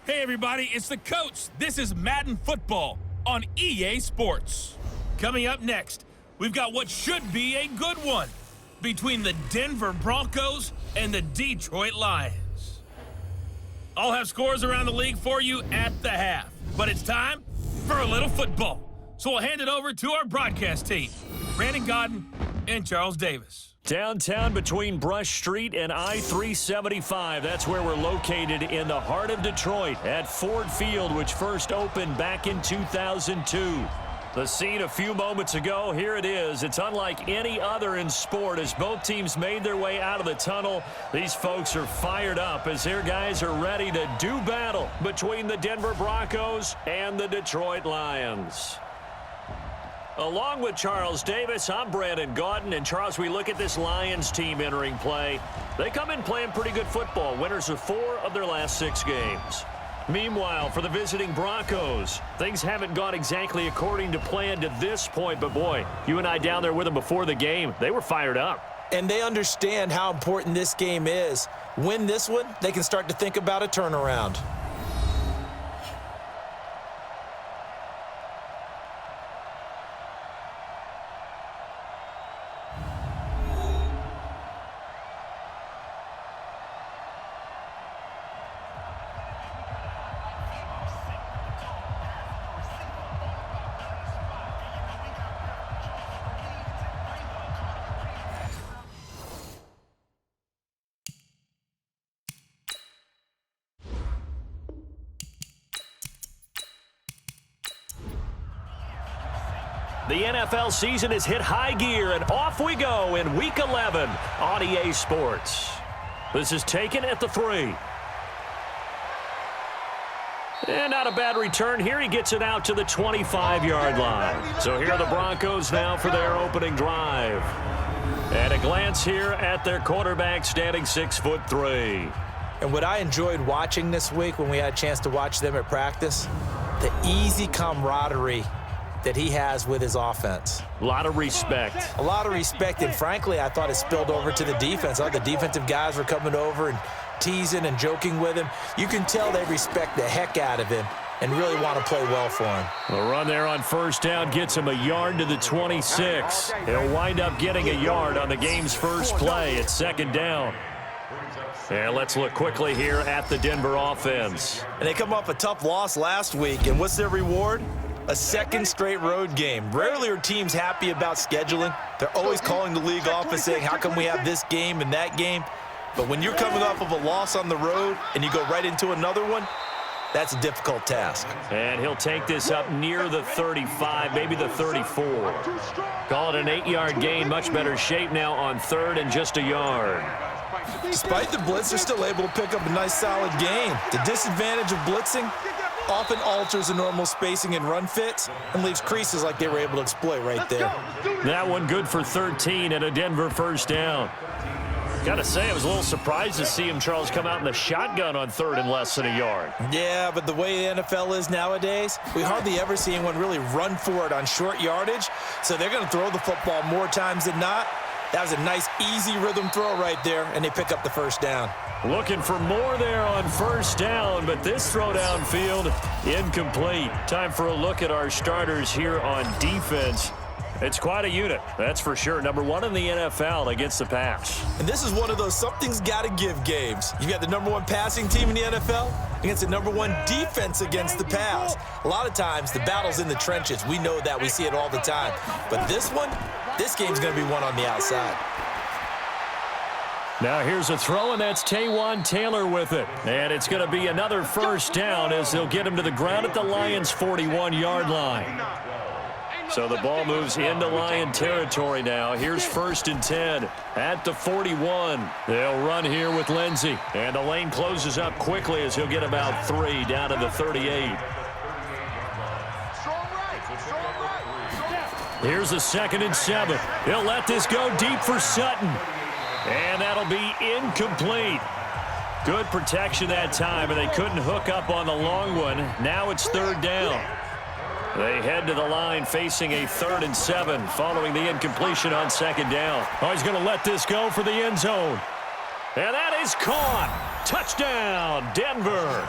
Hey everybody, it's the coach. This is Madden Football on EA Sports. Coming up next, we've got what should be a good one between the Denver Broncos and the Detroit Lions. I'll have scores around the league for you at the half, but it's time for a little football. So we'll hand it over to our broadcast team, Brandon Godden and Charles Davis. Downtown between Brush Street and I-375. That's where we're located in the heart of Detroit at Ford Field, which first opened back in 2002. The scene a few moments ago, here it is. It's unlike any other in sport as both teams made their way out of the tunnel. These folks are fired up as their guys are ready to do battle between the Denver Broncos and the Detroit Lions. Along with Charles Davis, I'm Brandon Godden. And Charles, we look at this Lions team entering play. They come in playing pretty good football, winners of 4 of their last 6 games. Meanwhile, for the visiting Broncos, things haven't gone exactly according to plan to this point. But boy, you and I down there with them before the game, they were fired up. And they understand how important this game is. Win this one, they can start to think about a turnaround. The NFL season has hit high gear, and off we go in Week 11 on EA Sports. This is taken at the 3. And not a bad return here. He gets it out to the 25-yard line. So here are the Broncos now for their opening drive. And a glance here at their quarterback standing 6'3". And what I enjoyed watching this week when we had a chance to watch them at practice, the easy camaraderie that he has with his offense. A lot of respect. A lot of respect, and frankly, I thought it spilled over to the defense. The defensive guys were coming over and teasing and joking with him. You can tell they respect the heck out of him and really want to play well for him. The run there on first down gets him a yard to the 26. He'll wind up getting a yard on the game's first play at second down. And let's look quickly here at the Denver offense. And they come off a tough loss last week, and what's their reward? A second straight road game. Rarely are teams happy about scheduling. They're always calling the league office saying, how come we have this game and that game? But when you're coming off of a loss on the road and you go right into another one, that's a difficult task. And he'll take this up near the 35, maybe the 34. Call it an 8-yard gain. Much better shape now on third and just a yard. Despite the blitz, they're still able to pick up a nice solid gain. The disadvantage of blitzing often alters the normal spacing and run fits and leaves creases like they were able to exploit right there. That one good for 13 and a Denver first down. Got to say, I was a little surprised to see him, Charles, come out in the shotgun on third and less than a yard. Yeah, but the way the NFL is nowadays, we hardly ever see anyone really run for it on short yardage, so they're going to throw the football more times than not. That was a nice, easy rhythm throw right there, and they pick up the first down. Looking for more there on first down, but this throw downfield incomplete. Time for a look at our starters here on defense. It's quite a unit, that's for sure. Number 1 in the NFL against the pass. And this is one of those something's got to give games. You got the number 1 passing team in the NFL against the number 1 defense against the pass. A lot of times, the battle's in the trenches. We know that. We see it all the time. But this game's going to be won on the outside. Now here's a throw, and that's Taywan Taylor with it. And it's going to be another first down as they'll get him to the ground at the Lions' 41-yard line. So the ball moves into Lion territory now. Here's 1st and 10 at the 41. They'll run here with Lindsey. And the lane closes up quickly as he'll get about 3 down to the 38. Here's the 2nd and 7. He'll let this go deep for Sutton. And that'll be incomplete. Good protection that time, and they couldn't hook up on the long one. Now it's 3rd down. They head to the line facing a 3rd and 7 following the incompletion on 2nd down. Oh, he's going to let this go for the end zone. And that is caught. Touchdown, Denver.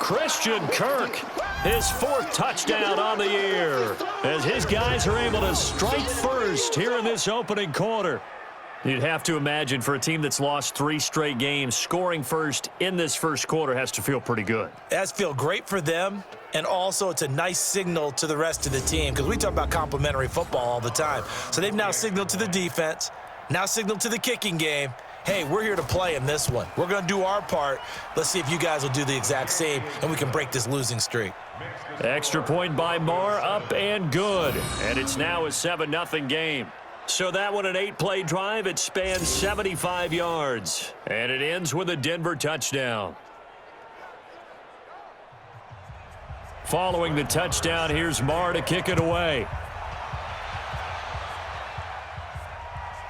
Christian Kirk, his 4th touchdown on the year, as his guys are able to strike first here in this opening quarter. You'd have to imagine for a team that's lost 3 straight games, scoring first in this first quarter has to feel pretty good. It has to feel great for them, and also it's a nice signal to the rest of the team, because we talk about complimentary football all the time. So they've now signaled to the defense, now signaled to the kicking game, hey, we're here to play in this one. We're going to do our part. Let's see if you guys will do the exact same, and we can break this losing streak. Extra point by Marr, up and good. And it's now a 7-0 game. So that one, an 8-play drive. It spans 75 yards. And it ends with a Denver touchdown. Following the touchdown, here's Marr to kick it away.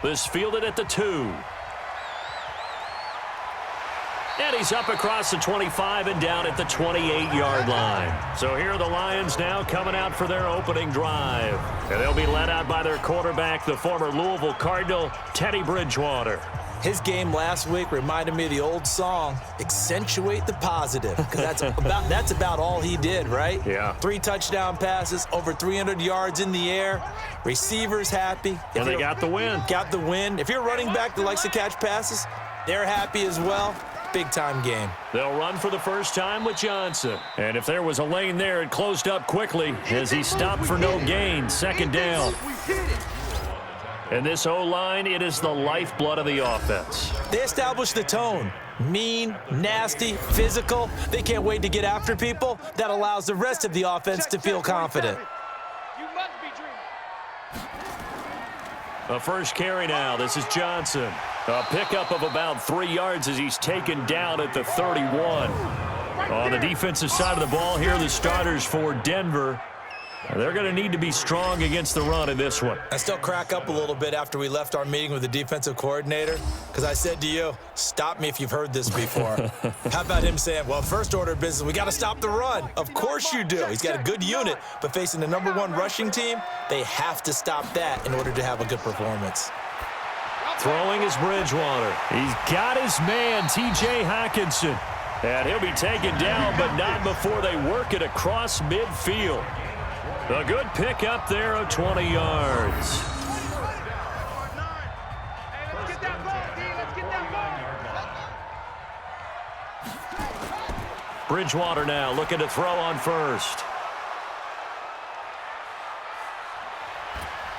This fielded at the 2. And he's up across the 25 and down at the 28-yard line. So here are the Lions now coming out for their opening drive. And they'll be led out by their quarterback, the former Louisville Cardinal, Teddy Bridgewater. His game last week reminded me of the old song, Accentuate the Positive, because that's about all he did, right? Yeah. 3 touchdown passes, over 300 yards in the air, receivers happy. And they got the win. Got the win. If you're a running back that likes to catch passes, they're happy as well. Big-time game. They'll run for the first time with Johnson. And if there was a lane there, it closed up quickly as he stopped for no gain. 2nd down. And this O-line, it is the lifeblood of the offense. They established the tone. Mean, nasty, physical. They can't wait to get after people. That allows the rest of the offense to feel confident. A first carry now. This is Johnson. A pickup of about 3 yards as he's taken down at the 31. On the defensive side of the ball here, the starters for Denver. They're going to need to be strong against the run in this one. I still crack up a little bit after we left our meeting with the defensive coordinator, because I said to you, stop me if you've heard this before. How about him saying, well, first order of business, we got to stop the run. Of course you do. He's got a good unit, but facing the #1 rushing team, they have to stop that in order to have a good performance. Throwing is Bridgewater. He's got his man, T.J. Hockenson. And he'll be taken down, but not before they work it across midfield. A good pick up there of 20 yards. Bridgewater now looking to throw on first.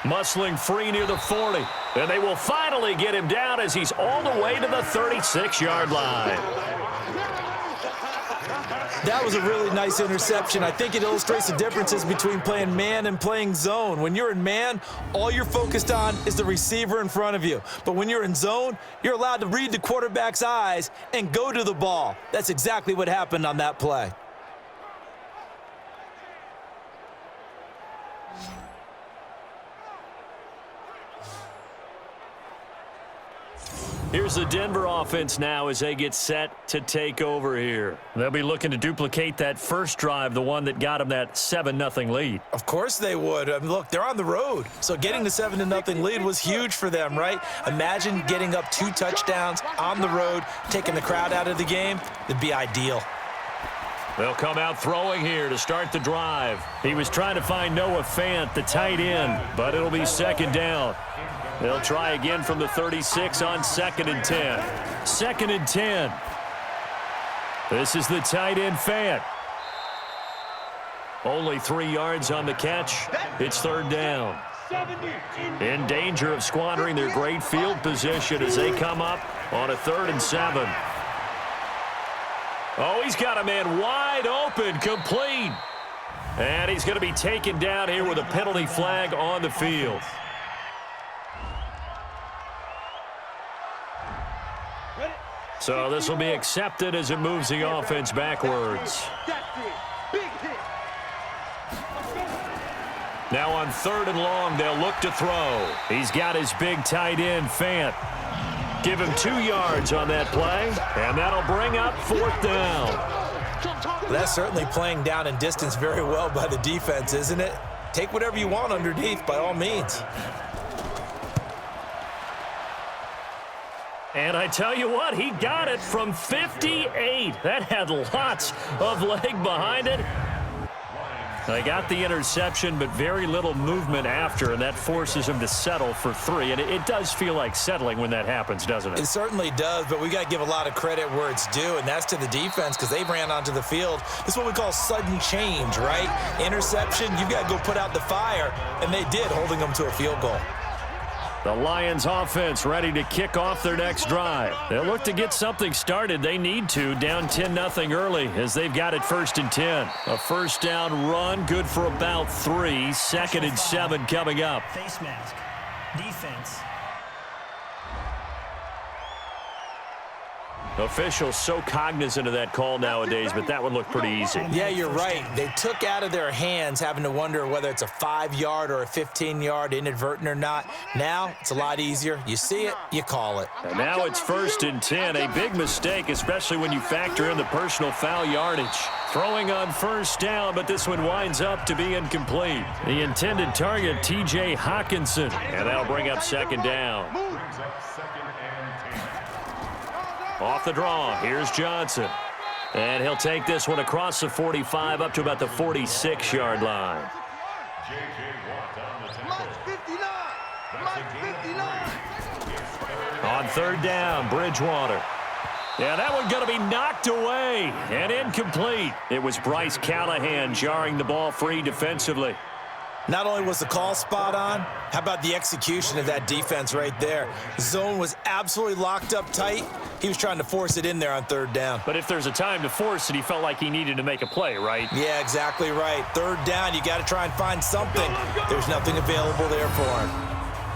Muscling free near the 40. And they will finally get him down as he's all the way to the 36-yard line. That was a really nice interception. I think it illustrates the differences between playing man and playing zone. When you're in man, all you're focused on is the receiver in front of you. But when you're in zone, you're allowed to read the quarterback's eyes and go to the ball. That's exactly what happened on that play. Here's the Denver offense now as they get set to take over here. They'll be looking to duplicate that first drive, the one that got them that 7-0 lead. Of course they would. I mean, look, they're on the road. So getting the 7-0 lead was huge for them, right? Imagine getting up 2 touchdowns on the road, taking the crowd out of the game. It'd be ideal. They'll come out throwing here to start the drive. He was trying to find Noah Fant, the tight end, but it'll be 2nd down. They'll try again from the 36 on 2nd and 10. 2nd and 10. This is the tight end Fant. Only 3 yards on the catch. It's 3rd down. In danger of squandering their great field position as they come up on a 3rd and 7. Oh, he's got a man wide open, complete. And he's going to be taken down here with a penalty flag on the field. So this will be accepted as it moves the offense backwards. Now on 3rd and long, they'll look to throw. He's got his big tight end, Fant. Give him 2 yards on that play, and that'll bring up 4th down. That's certainly playing down in distance very well by the defense, isn't it? Take whatever you want underneath, by all means. And I tell you what, he got it from 58. That had lots of leg behind it. They got the interception, but very little movement after, and that forces him to settle for 3. And it does feel like settling when that happens, doesn't it? It certainly does, but we got to give a lot of credit where it's due, and that's to the defense because they ran onto the field. This is what we call sudden change, right? Interception, you've got to go put out the fire, and they did, holding them to a field goal. The Lions offense ready to kick off their next drive. They'll look to get something started. They need to, down 10-0 early as they've got it 1st and 10. A first down run, good for about 3. 2nd and 7 coming up. Face mask. Defense. Officials so cognizant of that call nowadays, but that would look pretty easy. Yeah, you're right. They took out of their hands having to wonder whether it's a 5-yard or a 15-yard, inadvertent or not. Now, it's a lot easier. You see it, you call it. And now it's 1st and 10, a big mistake, especially when you factor in the personal foul yardage. Throwing on 1st down, but this one winds up to be incomplete. The intended target, T.J. Hawkinson, and that'll bring up 2nd down. Off the draw, here's Johnson. And he'll take this one across the 45 up to about the 46-yard line. On 3rd down, Bridgewater. Yeah, that one going to be knocked away and incomplete. It was Bryce Callahan jarring the ball free defensively. Not only was the call spot on, how about the execution of that defense right there? The zone was absolutely locked up tight. He was trying to force it in there on 3rd down. But if there's a time to force it, he felt like he needed to make a play, right? Yeah, exactly right. 3rd down, you got to try and find something. There's nothing available there for him.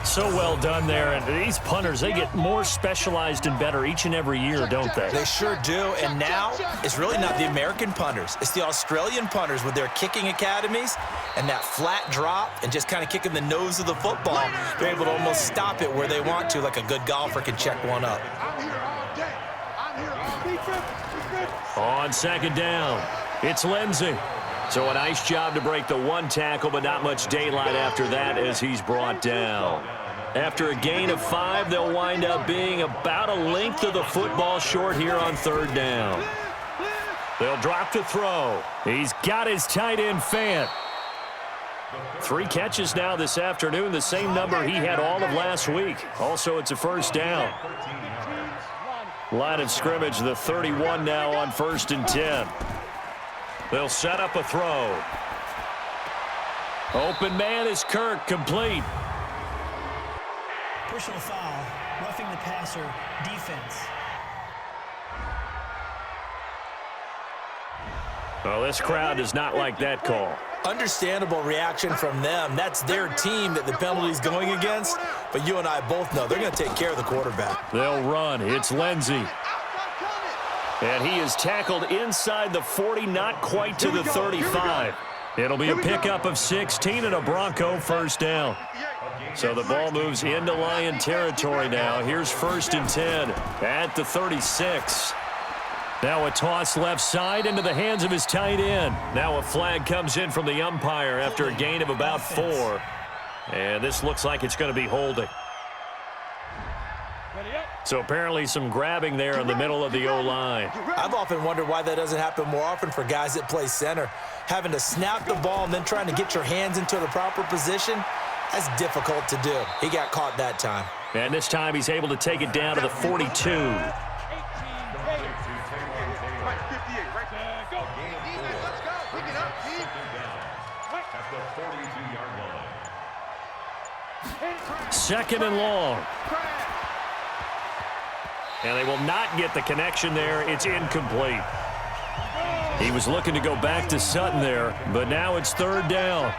So well done there. And these punters, they get more specialized and better each and every year, don't they? They sure do. And now it's really not the American punters. It's the Australian punters with their kicking academies and that flat drop and just kind of kicking the nose of the football. They're able to almost stop it where they want to, like a good golfer can check one up. On 2nd down, it's Lindsey. So a nice job to break the 1 tackle, but not much daylight after that as he's brought down. After a gain of 5, they'll wind up being about a length of the football short here on 3rd down. They'll drop to throw. He's got his tight end Fant. 3 catches now this afternoon, the same number he had all of last week. Also, it's a 1st down. Line of scrimmage, the 31 now on 1st and 10. They'll set up a throw. Open man is Kirk, complete. Personal foul, roughing the passer, defense. Well, this crowd does not like that call. Understandable reaction from them. That's their team that the penalty's going against. But you and I both know they're going to take care of the quarterback. They'll run. It's Lindsey. And he is tackled inside the 40, not quite to the 35. It'll be a pickup of 16 and a Bronco 1st down. So the ball moves into Lion territory now. Here's 1st and 10 at the 36. Now a toss left side into the hands of his tight end. Now a flag comes in from the umpire after a gain of about 4. And this looks like it's going to be holding. So apparently some grabbing there in the middle of the O-line. I've often wondered why that doesn't happen more often for guys that play center. Having to snap the ball and then trying to get your hands into the proper position, that's difficult to do. He got caught that time. And this time he's able to take it down to the 42. Second and long. And they will not get the connection there. It's incomplete. He was looking to go back to Sutton there, but now it's 3rd down.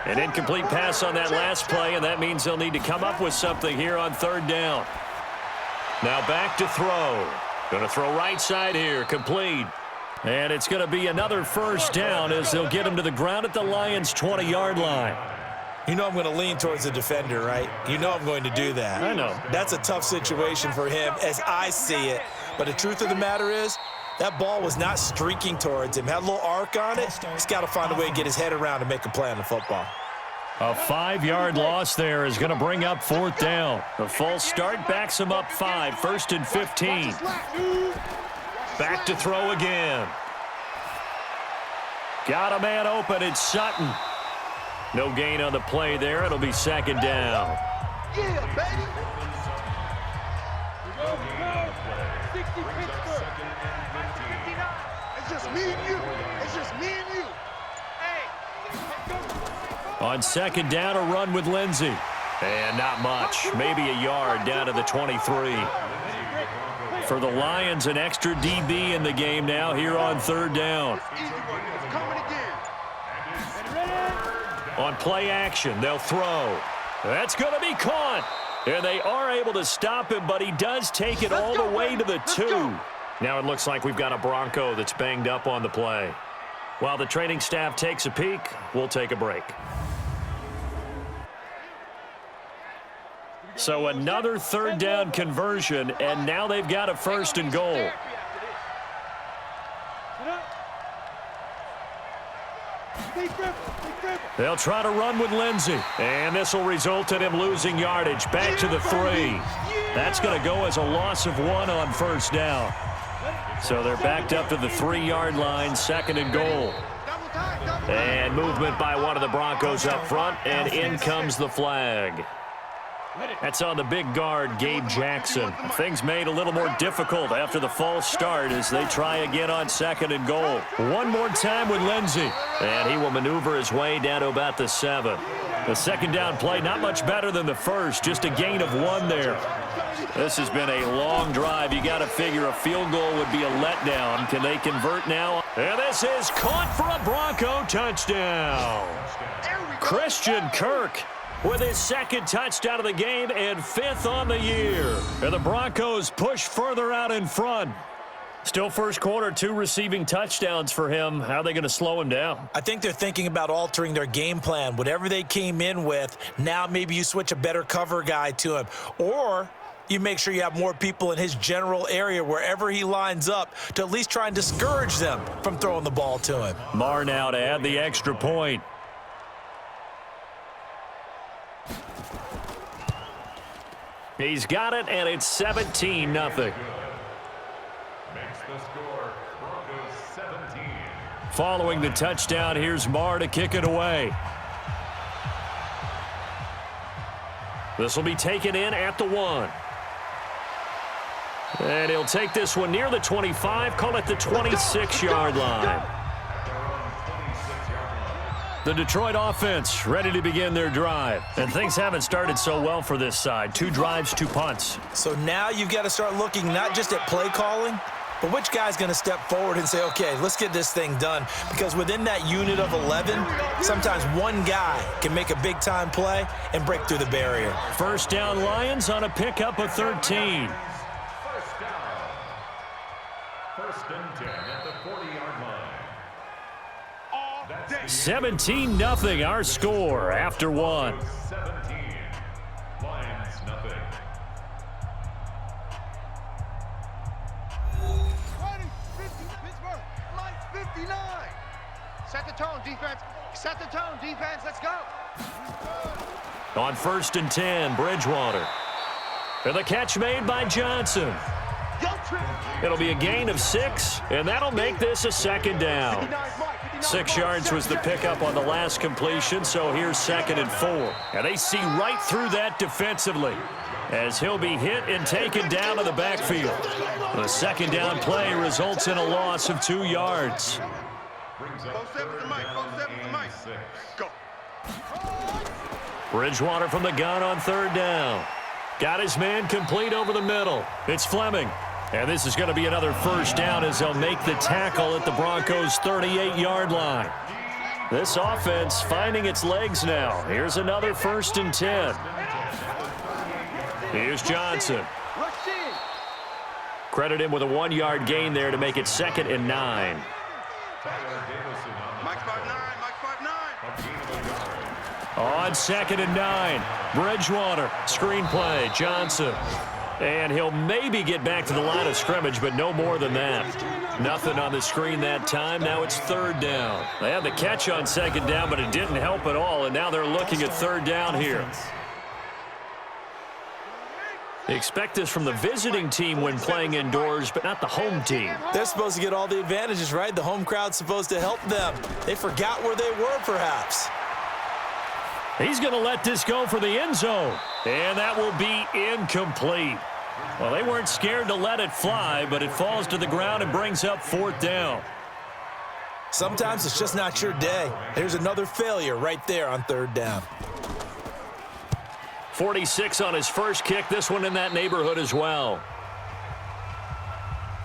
An incomplete pass on that last play, and that means they'll need to come up with something here on 3rd down. Now back to throw. Going to throw right side here, complete. And it's going to be another 1st down as they'll get him to the ground at the Lions' 20-yard line. You know I'm going to lean towards the defender, right? You know I'm going to do that. I know. That's a tough situation for him as I see it. But the truth of the matter is, that ball was not streaking towards him. Had a little arc on it. He's got to find a way to get his head around and make a play on the football. A 5-yard loss there is going to bring up 4th down. The false start backs him up 5, 1st and 15. Back to throw again. Got a man open. It's Sutton. No gain on the play there. It'll be 2nd down. Yeah, baby. 60 Pittsburgh. 59. It's just me and you. It's just me and you. On 2nd down, a run with Lindsey. And not much. Maybe a yard down to the 23. For the Lions, an extra DB in the game now here on 3rd down. On play action, they'll throw. That's going to be caught. And they are able to stop him, but he does take it all the way to the 2. Now it looks like we've got a Bronco that's banged up on the play. While the training staff takes a peek, we'll take a break. So another 3rd down conversion, and now they've got a 1st and goal. They'll try to run with Lindsey, and this will result in him losing yardage back to the 3. That's going to go as a loss of 1 on 1st down. So they're backed up to the 3-yard line, 2nd and goal. And movement by one of the Broncos up front, and in comes the flag. That's on the big guard, Gabe Jackson. Things made a little more difficult after the false start as they try again on 2nd and goal. One more time with Lindsey, and he will maneuver his way down to about the 7. The 2nd down play not much better than the 1st, just a gain of 1 there. This has been a long drive. You got to figure a field goal would be a letdown. Can they convert now? And this is caught for a Bronco touchdown. Christian Kirk with his 2nd touchdown of the game and 5th on the year. And the Broncos push further out in front. Still first quarter, 2 receiving touchdowns for him. How are they going to slow him down? I think they're thinking about altering their game plan. Whatever they came in with, now maybe you switch a better cover guy to him. Or you make sure you have more people in his general area wherever he lines up to at least try and discourage them from throwing the ball to him. Marr now to add the extra point. He's got it, and it's 17-0. Makes the score, Broncos 17. Following the touchdown, here's Marr to kick it away. This will be taken in at the 1. And he'll take this one near the 25, call it the 26-yard line. The Detroit offense ready to begin their drive. And things haven't started so well for this side. 2 drives, 2 punts. So now you've got to start looking not just at play calling, but which guy's going to step forward and say, okay, let's get this thing done. Because within that unit of 11, sometimes one guy can make a big-time play and break through the barrier. 1st down Lions on a pickup of 13. 1st and 10 at the 40-yard line. 17-0 our score after 1. 17. Lions nothing. 20, 50, Pittsburgh, Lions 59. Set the tone, defense. Set the tone, defense. Let's go. On 1st and 10, Bridgewater. And the catch made by Johnson. It'll be a gain of 6, and that'll make this a 2nd down. 6 yards was the pickup on the last completion, so here's 2nd and 4. And they see right through that defensively as he'll be hit and taken down to the backfield. The 2nd down play results in a loss of 2 yards. Bridgewater from the gun on 3rd down. Got his man complete over the middle. It's Fleming. And this is going to be another 1st down as they'll make the tackle at the Broncos' 38-yard line. This offense finding its legs now. Here's another 1st and 10. Here's Johnson. Credit him with a 1-yard gain there to make it 2nd and 9. Mike 5'9", Mike 5'9". On 2nd and 9, Bridgewater, screenplay, Johnson. And he'll maybe get back to the line of scrimmage, but no more than that. Nothing on the screen that time. Now it's third down. They had the catch on second down, but it didn't help at all, and now they're looking at third down here. They expect this from the visiting team when playing indoors, but not the home team. They're supposed to get all the advantages, right? The home crowd's supposed to help them. They forgot where they were, perhaps. He's going to let this go for the end zone, and that will be incomplete. Well, they weren't scared to let it fly, but it falls to the ground and brings up fourth down. Sometimes it's just not your day. There's another failure right there on third down. 46 on his first kick. This one in that neighborhood as well.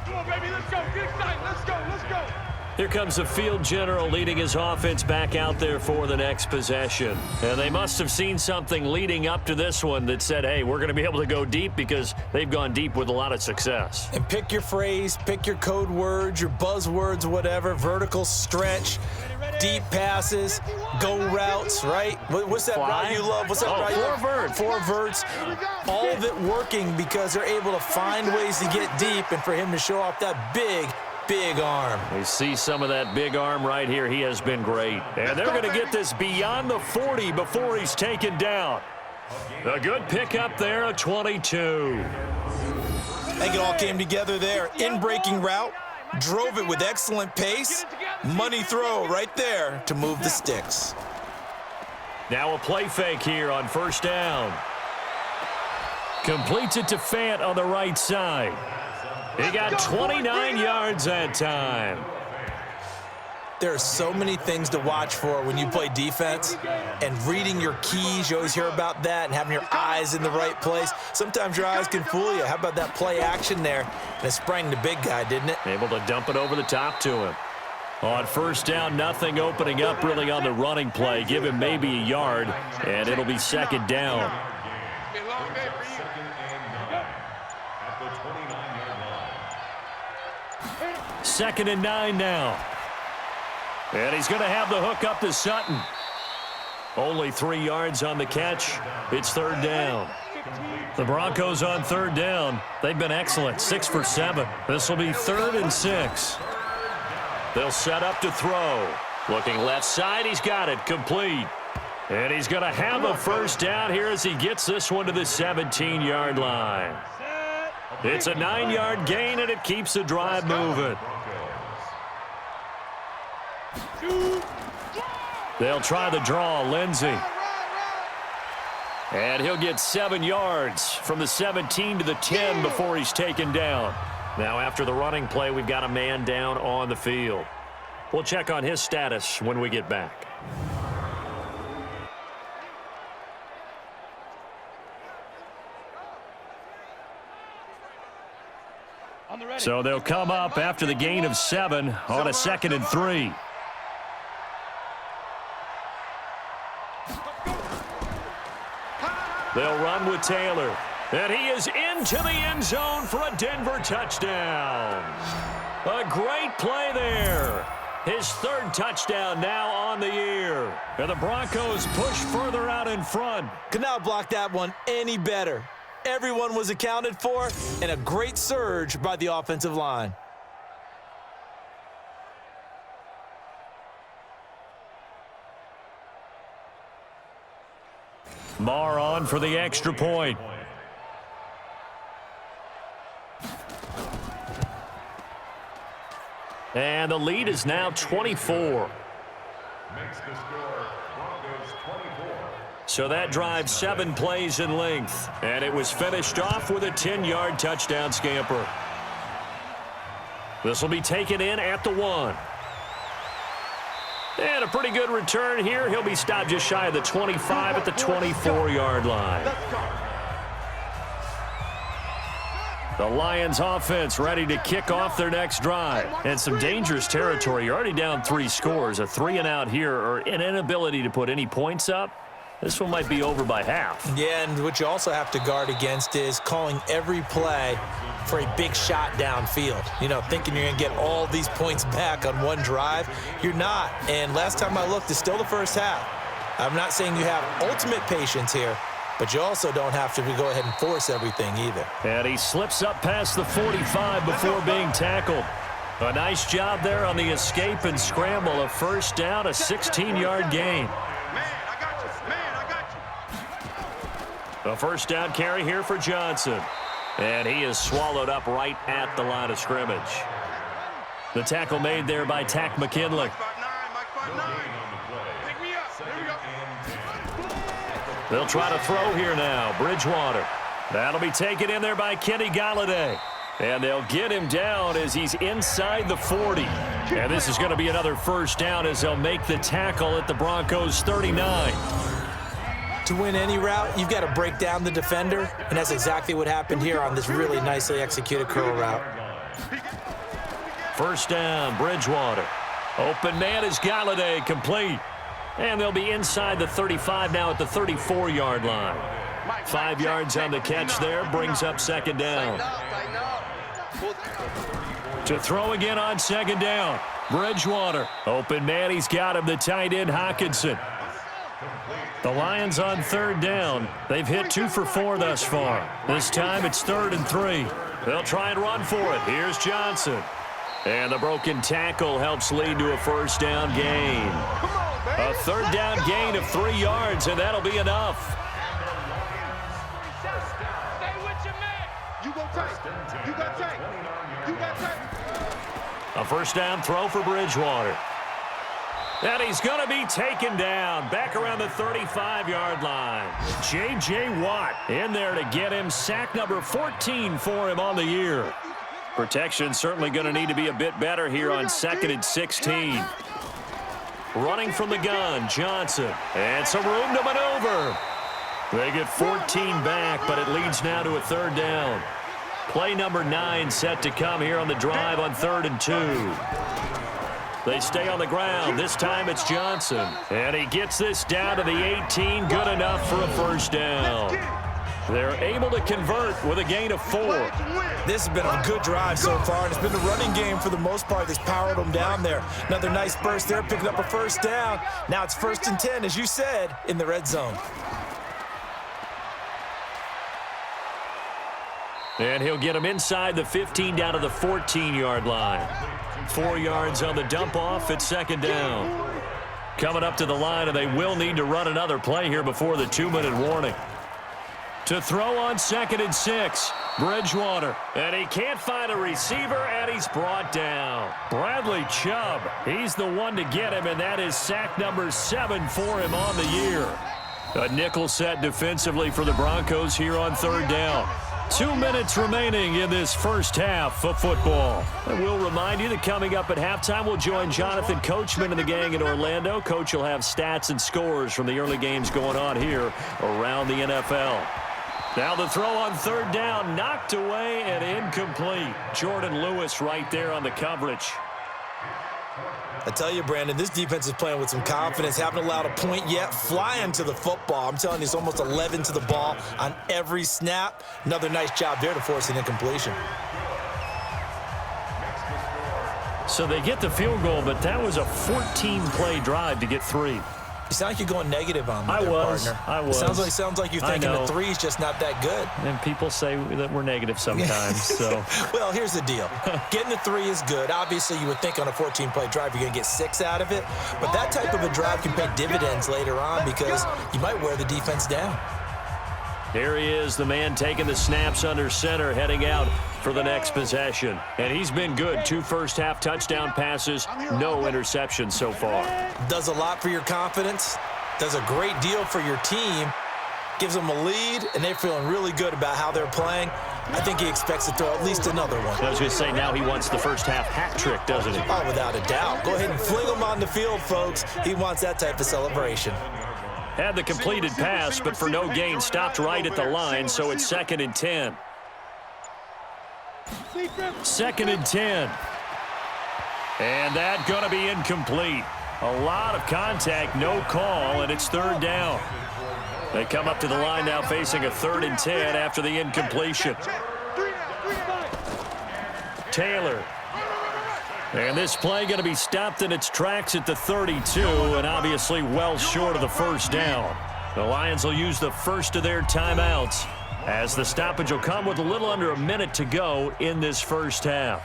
Come on, baby, let's go. Get excited. Let's go. Let's go. Here comes the field general leading his offense back out there for the next possession. And they must have seen something leading up to this one that said, hey, we're going to be able to go deep, because they've gone deep with a lot of success. And pick your phrase, pick your code words, your buzzwords, whatever, vertical stretch, deep passes, go routes, right? What's that route you love? What's that route you love? 4 verts. 4 verts. All of it working because they're able to find ways to get deep, and for him to show off that big arm. We see some of that big arm right here. He has been great. And they're going to get this beyond the 40 before he's taken down. A good pickup there, a 22. I think it all came together there. In-breaking route, drove it with excellent pace. Money throw right there to move the sticks. Now a play fake here on first down. Completes it to Fant on the right side. He got 29 yards that time. There are so many things to watch for when you play defense, and reading your keys, you always hear about that, and having your eyes in the right place. Sometimes your eyes can fool you. How about that play action there? And it sprang the big guy, didn't it? Able to dump it over the top to him. On first down, nothing opening up really on the running play. Give him maybe a yard, and it'll be second down. Second and 9 now. And he's going to have the hook up to Sutton. Only 3 yards on the catch. It's third down. The Broncos on third down. They've been excellent, 6 for 7. This will be 3rd and 6. They'll set up to throw. Looking left side, he's got it, complete. And he's going to have a first down here as he gets this one to the 17-yard line. It's a 9-yard gain, and it keeps the drive moving. They'll try the draw, Lindsey. And he'll get 7 yards from the 17 to the 10 before he's taken down. Now, after the running play, we've got a man down on the field. We'll check on his status when we get back. So they'll come up after the gain of 7 on a 2nd and 3. They'll run with Taylor. And he is into the end zone for a Denver touchdown. A great play there. His 3rd touchdown now on the year. And the Broncos push further out in front. Could not block that one any better. Everyone was accounted for, and a great surge by the offensive line. Marr on for the extra point. And the lead is now 24. Makes the score Broncos 24. So that drive 7 plays in length. And it was finished off with a 10-yard touchdown scamper. This will be taken in at the 1. And a pretty good return here. He'll be stopped just shy of the 25 at the 24-yard line. The Lions offense ready to kick off their next drive. And some dangerous territory. You're already down 3 scores. A 3-and-out here, or an inability to put any points up. This one might be over by half. Yeah, and what you also have to guard against is calling every play for a big shot downfield. You know, thinking you're going to get all these points back on one drive. You're not. And last time I looked, it's still the first half. I'm not saying you have ultimate patience here, but you also don't have to go ahead and force everything either. And he slips up past the 45 before being tackled. A nice job there on the escape and scramble. A first down, a 16-yard gain. A first down carry here for Johnson. And he is swallowed up right at the line of scrimmage. The tackle made there by Tack McKinley. They'll try to throw here now. Bridgewater. That'll be taken in there by Kenny Galladay. And they'll get him down as he's inside the 40. And this is going to be another first down as they'll make the tackle at the Broncos 39. To win any route, you've got to break down the defender, and that's exactly what happened here on this really nicely executed curl route. First down, Bridgewater. Open man is Galladay, complete. And they'll be inside the 35 now at the 34-yard line. 5 yards on the catch there, brings up second down. To throw again on second down, Bridgewater. Open man, he's got him, the tight end, Hockenson. The Lions on third down. They've hit 2 for 4 thus far. This time it's 3rd and 3. They'll try and run for it. Here's Johnson. And the broken tackle helps lead to a first down gain. A third down gain of 3 yards, and that'll be enough. A first down throw for Bridgewater. And he's going to be taken down back around the 35-yard line. J.J. Watt in there to get him. Sack number 14 for him on the year. Protection certainly going to need to be a bit better here on 2nd and 16. Running from the gun, Johnson. And some room to maneuver. They get 14 back, but it leads now to a third down. Play number 9 set to come here on the drive on 3rd and 2. They stay on the ground. This time it's Johnson. And he gets this down to the 18. Good enough for a first down. They're able to convert with a gain of 4. This has been a good drive so far, and it's been the running game for the most part that's powered them down there. Another nice burst there, picking up a first down. Now it's 1st and 10, as you said, in the red zone. And he'll get him inside the 15 down to the 14-yard line. 4 yards on the dump-off at second down. Coming up to the line, and they will need to run another play here before the 2-minute warning. To throw on 2nd and 6, Bridgewater. And he can't find a receiver, and he's brought down. Bradley Chubb, he's the one to get him, and that is sack number 7 for him on the year. A nickel set defensively for the Broncos here on 3rd down. 2 minutes remaining in this first half of football. And we'll remind you that coming up at halftime, we'll join Jonathan Coachman and the gang in Orlando. Coach will have stats and scores from the early games going on here around the NFL. Now the throw on 3rd down, knocked away and incomplete. Jordan Lewis right there on the coverage. I tell you, Brandon, this defense is playing with some confidence. Haven't allowed a point yet. Flying to the football. I'm telling you, it's almost 11 to the ball on every snap. Another nice job there to force an incompletion. So they get the field goal, but that was a 14-play drive to get 3. You sound like you're going negative on me, partner. I was. Sounds like you're thinking the 3's just not that good. And people say that we're negative sometimes. So, well, here's the deal. Getting the 3 is good. Obviously, you would think on a 14-play drive you're going to get 6 out of it. But that type of a drive can pay dividends later on because you might wear the defense down. Here he is, the man taking the snaps under center, heading out for the next possession. And he's been good. 2 first-half touchdown passes, no interceptions so far. Does a lot for your confidence, does a great deal for your team, gives them a lead, and they're feeling really good about how they're playing. I think he expects to throw at least another one. I was going to say, now he wants the first-half hat trick, doesn't he? Oh, without a doubt. Go ahead and fling him on the field, folks. He wants that type of celebration. Had the completed pass, but for no gain, stopped right at the line, so it's 2nd and 10. 2nd and 10. And that going to be incomplete. A lot of contact, no call, and it's 3rd down. They come up to the line now facing a 3rd and 10 after the incompletion. Taylor. And this play going to be stopped in its tracks at the 32, and obviously well short of the first down. The Lions will use the first of their timeouts as the stoppage will come with a little under a minute to go in this first half.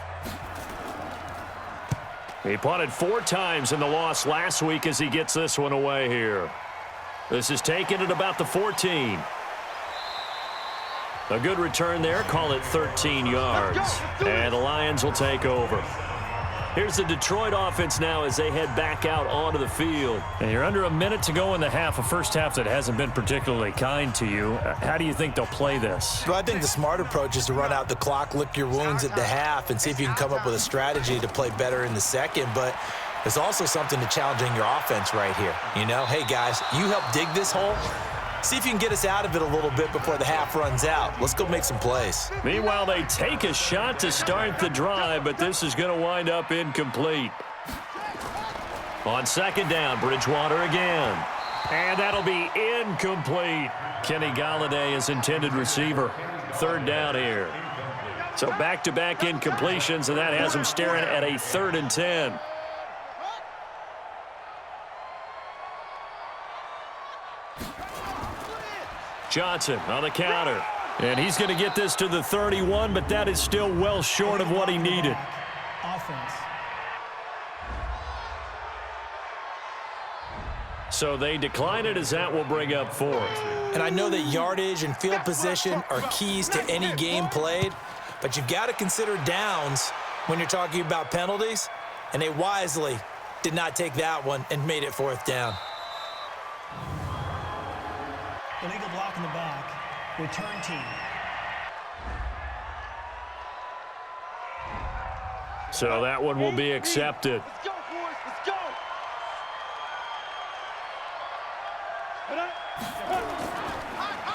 He punted 4 times in the loss last week as he gets this one away here. This is taken at about the 14. A good return there. Call it 13 yards. And the Lions will take over. Here's the Detroit offense now as they head back out onto the field. And you're under a minute to go in the half, a first half that hasn't been particularly kind to you. How do you think they'll play this? Well, I think the smart approach is to run out the clock, lick your wounds at the half, and see if you can come up with a strategy to play better in the second. But there's also something to challenging your offense right here. You know, hey, guys, you help dig this hole. See if you can get us out of it a little bit before the half runs out. Let's go make some plays. Meanwhile, they take a shot to start the drive, but this is going to wind up incomplete. On second down, Bridgewater again. And that'll be incomplete. Kenny Golladay is intended receiver. Third down here. So back-to-back incompletions, and that has him staring at a 3rd and 10. Johnson on the counter. And he's going to get this to the 31, but that is still well short of what he needed. Offense. So they decline it as that will bring up 4th. And I know that yardage and field position are keys to any game played, but you've got to consider downs when you're talking about penalties, and they wisely did not take that one and made it 4th down. Illegal block in the back. Return team. So that one will be accepted. Let's go, boys. Let's go.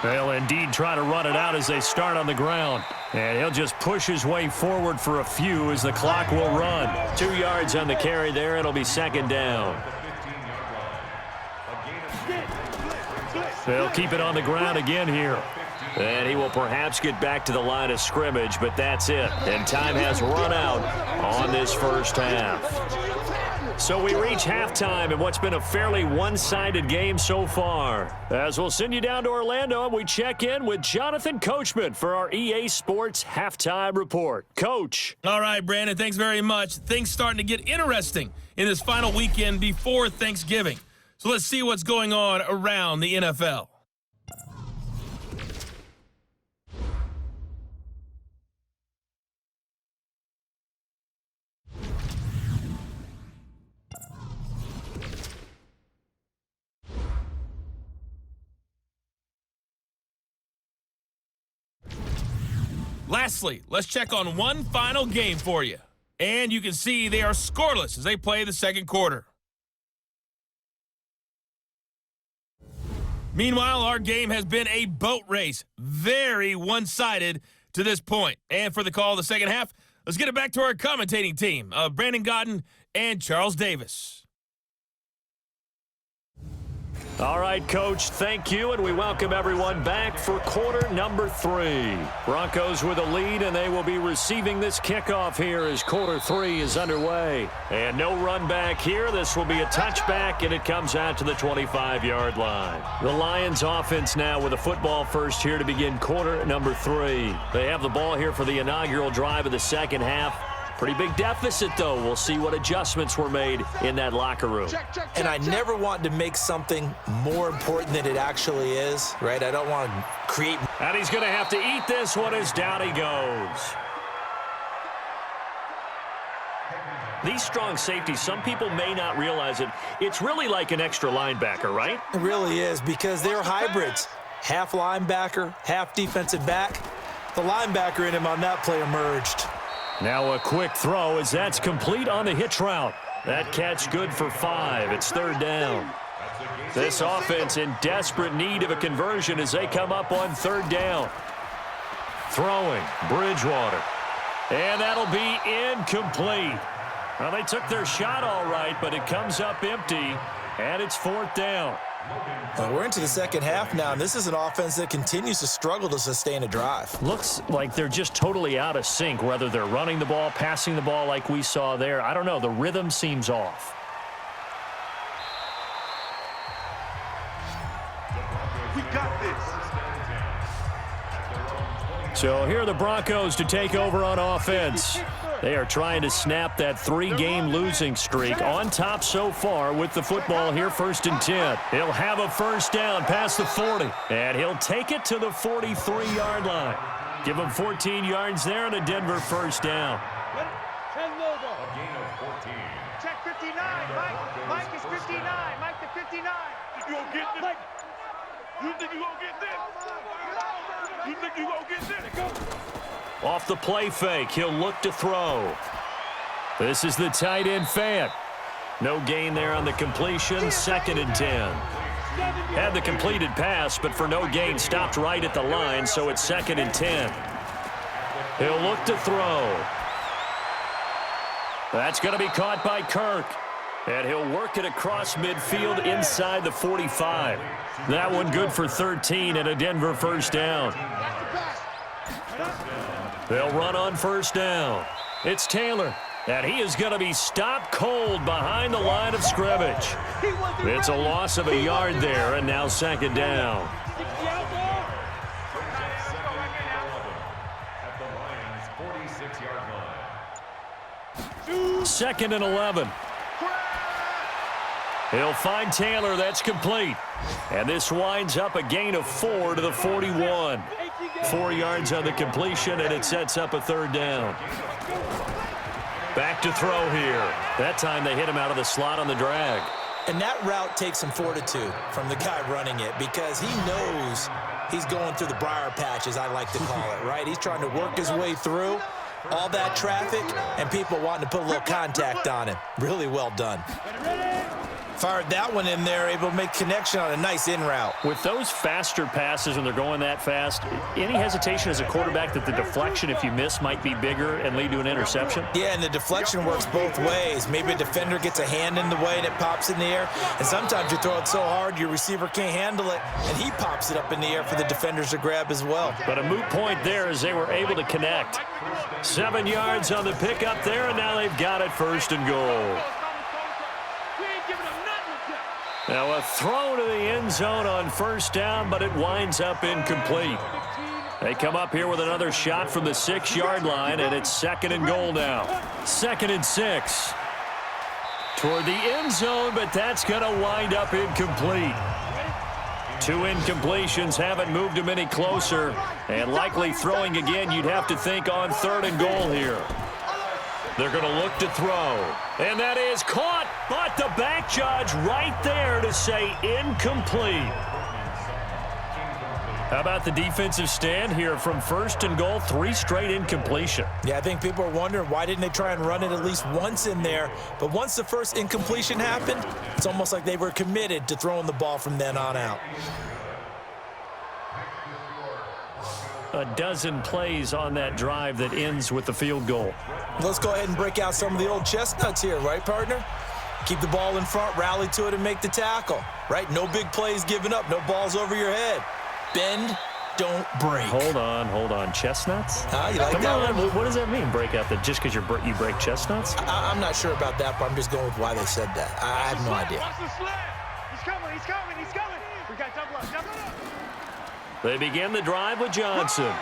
They'll indeed try to run it out as they start on the ground. And he'll just push his way forward for a few as the clock will run. 2 yards on the carry there. It'll be second down. They'll keep it on the ground again here. And he will perhaps get back to the line of scrimmage, but that's it. And time has run out on this first half. So we reach halftime in what's been a fairly one-sided game so far. As we'll send you down to Orlando, and we check in with Jonathan Coachman for our EA Sports Halftime Report. Coach. All right, Brandon, thanks very much. Things starting to get interesting in this final weekend before Thanksgiving. So let's see what's going on around the NFL. Lastly, let's check on one final game for you. And you can see they are scoreless as they play the second quarter. Meanwhile, our game has been a boat race. Very one-sided to this point. And for the call of the second half, let's get it back to our commentating team of Brandon Godden and Charles Davis. All right, Coach, thank you, and we welcome everyone back for quarter number 3. Broncos with a lead, and they will be receiving this kickoff here as quarter 3 is underway. And no run back here. This will be a touchback, and it comes out to the 25-yard line. The Lions offense now with a football first here to begin quarter number 3. They have the ball here for the inaugural drive of the second half. Pretty big deficit, though. We'll see what adjustments were made in that locker room. And I never want to make something more important than it actually is, right? I don't want to create. And he's going to have to eat this one as down he goes. These strong safeties, some people may not realize it. It's really like an extra linebacker, right? It really is, because they're hybrids. Half linebacker, half defensive back. The linebacker in him on that play emerged. Now a quick throw as that's complete on the hitch route. That catch good for 5. It's third down. This offense in desperate need of a conversion as they come up on third down. Throwing, Bridgewater. And that'll be incomplete. Well, they took their shot all right, but it comes up empty, and it's fourth down. We're into the second half now, and this is an offense that continues to struggle to sustain a drive. Looks like they're just totally out of sync, whether they're running the ball, passing the ball like we saw there. I don't know. The rhythm seems off. We got this. So here are the Broncos to take over on offense. They are trying to snap that 3-game losing streak. On top so far with the football here, 1st and 10. He'll have a first down past the 40, and he'll take it to the 43-yard line. Give him 14 yards there and a Denver first down. A gain of 14. Check 59. Mike is 59. Mike to 59. You gonna get this? You think you gonna get this? You think you gonna get this? Off the play fake, he'll look to throw. This is the tight end Fant. No gain there on the completion, 2nd and 10. Had the completed pass, but for no gain, stopped right at the line, so it's 2nd and 10. He'll look to throw. That's going to be caught by Kirk. And he'll work it across midfield inside the 45. That one good for 13 and a Denver first down. They'll run on first down. It's Taylor. And he is going to be stopped cold behind the line of scrimmage. It's a loss of a yard there, and now 2nd down. At the Lions' 46-yard line. 2nd and 11. He'll find Taylor. That's complete. And this winds up a gain of 4 to the 41. 4 yards on the completion, and it sets up a 3rd down. Back to throw here. That time they hit him out of the slot on the drag. And that route takes some fortitude from the guy running it because he knows he's going through the briar patch, as I like to call it, right? He's trying to work his way through all that traffic and people wanting to put a little contact on him. Really well done. Fired that one in there, able to make connection on a nice in route. With those faster passes when they're going that fast, any hesitation as a quarterback that the deflection, if you miss, might be bigger and lead to an interception? Yeah, and the deflection works both ways. Maybe a defender gets a hand in the way and it pops in the air, and sometimes you throw it so hard your receiver can't handle it, and he pops it up in the air for the defenders to grab as well. But a moot point there as they were able to connect. 7 yards on the pickup there, and now they've got it 1st and goal. Now a throw to the end zone on first down, but it winds up incomplete. They come up here with another shot from the 6-yard line, and it's 2nd and goal now. 2nd and 6. Toward the end zone, but that's going to wind up incomplete. 2 incompletions haven't moved him any closer, and likely throwing again, you'd have to think on 3rd and goal here. They're going to look to throw. And that is caught, but the back judge right there to say incomplete. How about the defensive stand here from 1st and goal, 3 straight incompletion? Yeah, I think people are wondering why didn't they try and run it at least once in there. But once the first incompletion happened, it's almost like they were committed to throwing the ball from then on out. A dozen plays on that drive that ends with the field goal. Let's go ahead and break out some of the old chestnuts here, right, partner? Keep the ball in front, rally to it, and make the tackle, right? No big plays given up, no balls over your head. Bend, don't break. Hold on. Chestnuts? You like Come that on, one? what does that mean, break out? That just because you break chestnuts? I'm not sure about that, but I'm just going with why they said that. I have no idea. Watch the slam. He's coming. We got double up. They begin the drive with Johnson.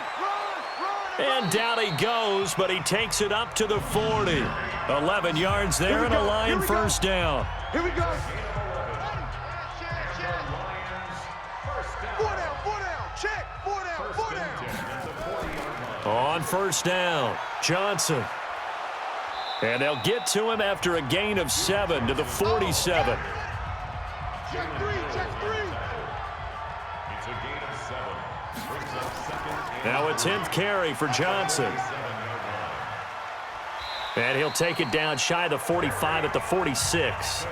And down he goes, but he takes it up to the 40. 11 yards there and a Lion first down. Here we go. 4 down. Check. 4 down. On first down, Johnson. And they'll get to him after a gain of 7 to the 47. Check 3. It's a gain of 7. Brings up 2nd. Now a 10th carry for Johnson. And he'll take it down shy of the 45 at the 46.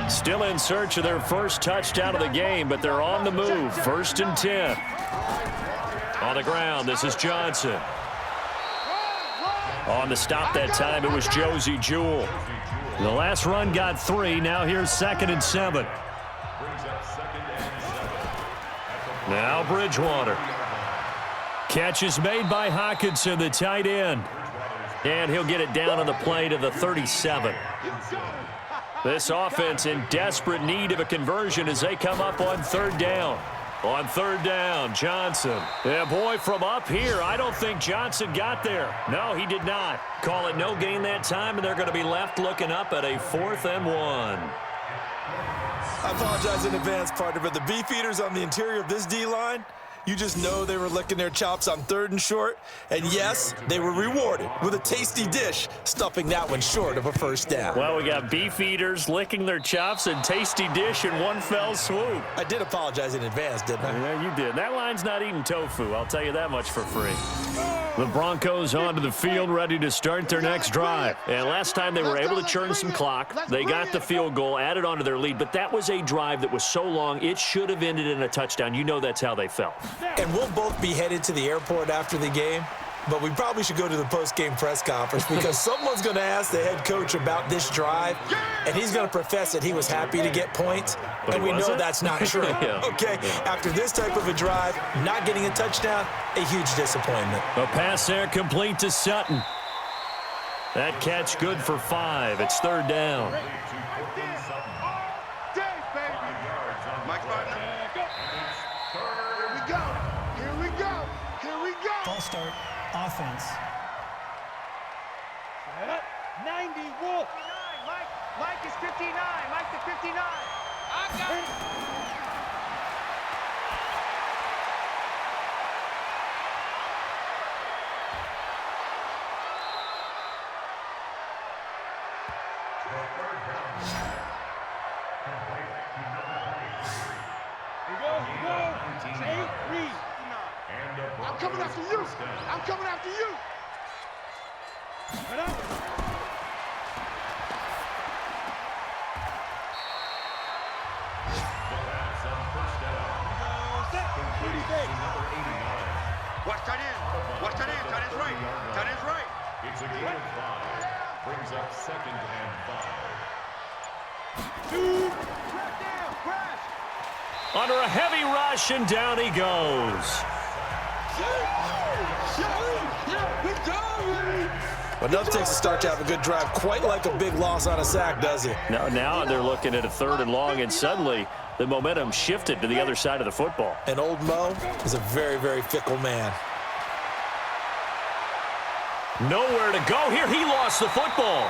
Still in search of their first touchdown of the game, but they're on the move. 1st and 10. On the ground, this is Johnson. On the stop that time, it was Josie Jewell. The last run got 3. Now here's 2nd and 7. Now Bridgewater. Catch is made by Hockenson, the tight end. And he'll get it down on the play to the 37. This offense in desperate need of a conversion as they come up on 3rd down. On third down, Johnson. Yeah, boy, from up here, I don't think Johnson got there. No, he did not. Call it no gain that time, and they're going to be left looking up at a 4th and 1. I apologize in advance, partner, but the beefeaters on the interior of this D-line, you just know they were licking their chops on 3rd and short. And yes, they were rewarded with a tasty dish, stuffing that one short of a first down. Well, we got beef eaters licking their chops and tasty dish in one fell swoop. I did apologize in advance, didn't I? Yeah, you did. That line's not eating tofu, I'll tell you that much for free. The Broncos onto the field, ready to start their next drive. And last time they were able to churn some clock. They got the field goal, added onto their lead, but that was a drive that was so long, it should have ended in a touchdown. You know that's how they felt. And we'll both be headed to the airport after the game, but we probably should go to the post-game press conference because someone's going to ask the head coach about this drive, and he's going to profess that he was happy to get points, and we know that's not true. Okay, after this type of a drive, not getting a touchdown, a huge disappointment. A pass there complete to Sutton. That catch good for 5. It's 3rd down. False start, offense. 90, Wolf. Mike is 59. Mike to 59. I got it. I'm coming after you. I'm coming after you. Right up. Watch tight end. Watch tight end. Tight end's right. Tight end's right. It's a gain of 5. Brings up 2nd and 5. Crash down. Crash. Under a heavy rush, and down he goes. But nothing takes a start to have a good drive, quite like a big loss on a sack, does it? Now they're looking at a 3rd and long, and suddenly the momentum shifted to the other side of the football. And old Mo is a very, very fickle man. Nowhere to go here. He lost the football.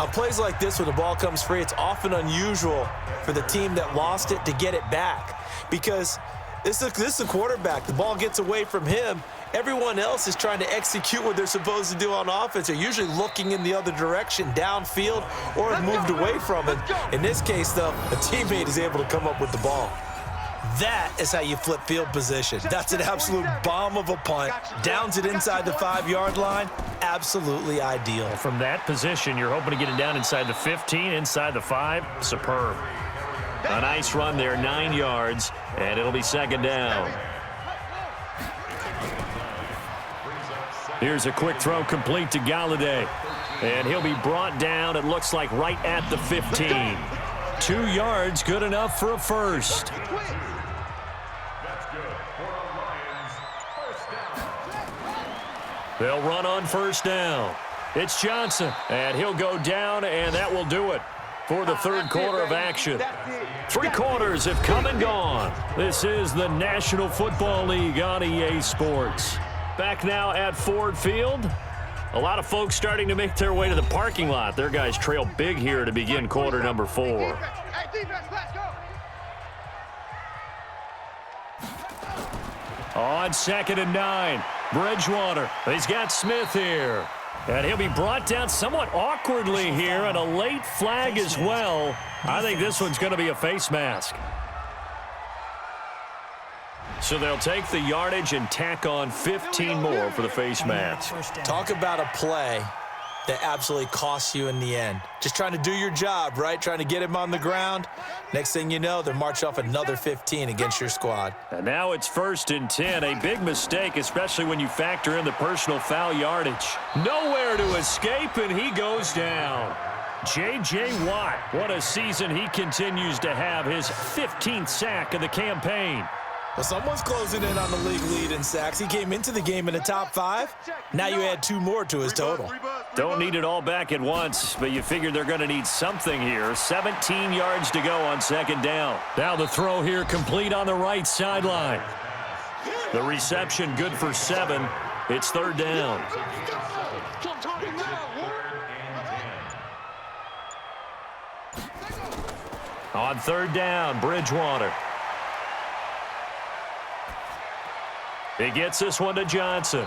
On plays like this, when the ball comes free, it's often unusual for the team that lost it to get it back. Because this is a quarterback. The ball gets away from him. Everyone else is trying to execute what they're supposed to do on offense. They're usually looking in the other direction, downfield, or have moved away from it. In this case, though, a teammate is able to come up with the ball. That is how you flip field position. That's an absolute bomb of a punt. Downs it inside the 5-yard line. Absolutely ideal. From that position, you're hoping to get it down inside the 15, inside the 5. Superb. A nice run there, 9 yards, and it'll be 2nd down. Here's a quick throw complete to Galladay. And he'll be brought down, it looks like, right at the 15. 2 yards, good enough for a first. They'll run on first down. It's Johnson, and he'll go down, and that will do it for the 3rd quarter of action. 3 quarters have come and gone. This is the National Football League on EA Sports. Back now at Ford Field. A lot of folks starting to make their way to the parking lot. Their guys trail big here to begin quarter number 4. Hey, defense, let's go. On 2nd and 9, Bridgewater. He's got Smith here. And he'll be brought down somewhat awkwardly here, and a late flag as well. I think this one's going to be a face mask. So they'll take the yardage and tack on 15 more for the face mask. Talk about a play that absolutely costs you in the end. Just trying to do your job, right? Trying to get him on the ground. Next thing you know, they're marching off another 15 against your squad. And now it's 1st and 10. A big mistake, especially when you factor in the personal foul yardage. Nowhere to escape, and he goes down. J.J. Watt, what a season he continues to have. His 15th sack of the campaign. Well, someone's closing in on the league lead in sacks. He came into the game in the top 5. Now you add 2 more to his total. Don't need it all back at once, but you figure they're going to need something here. 17 yards to go on second down. Now the throw here complete on the right sideline. The reception good for 7. It's third down. On third down, Bridgewater. He gets this one to Johnson.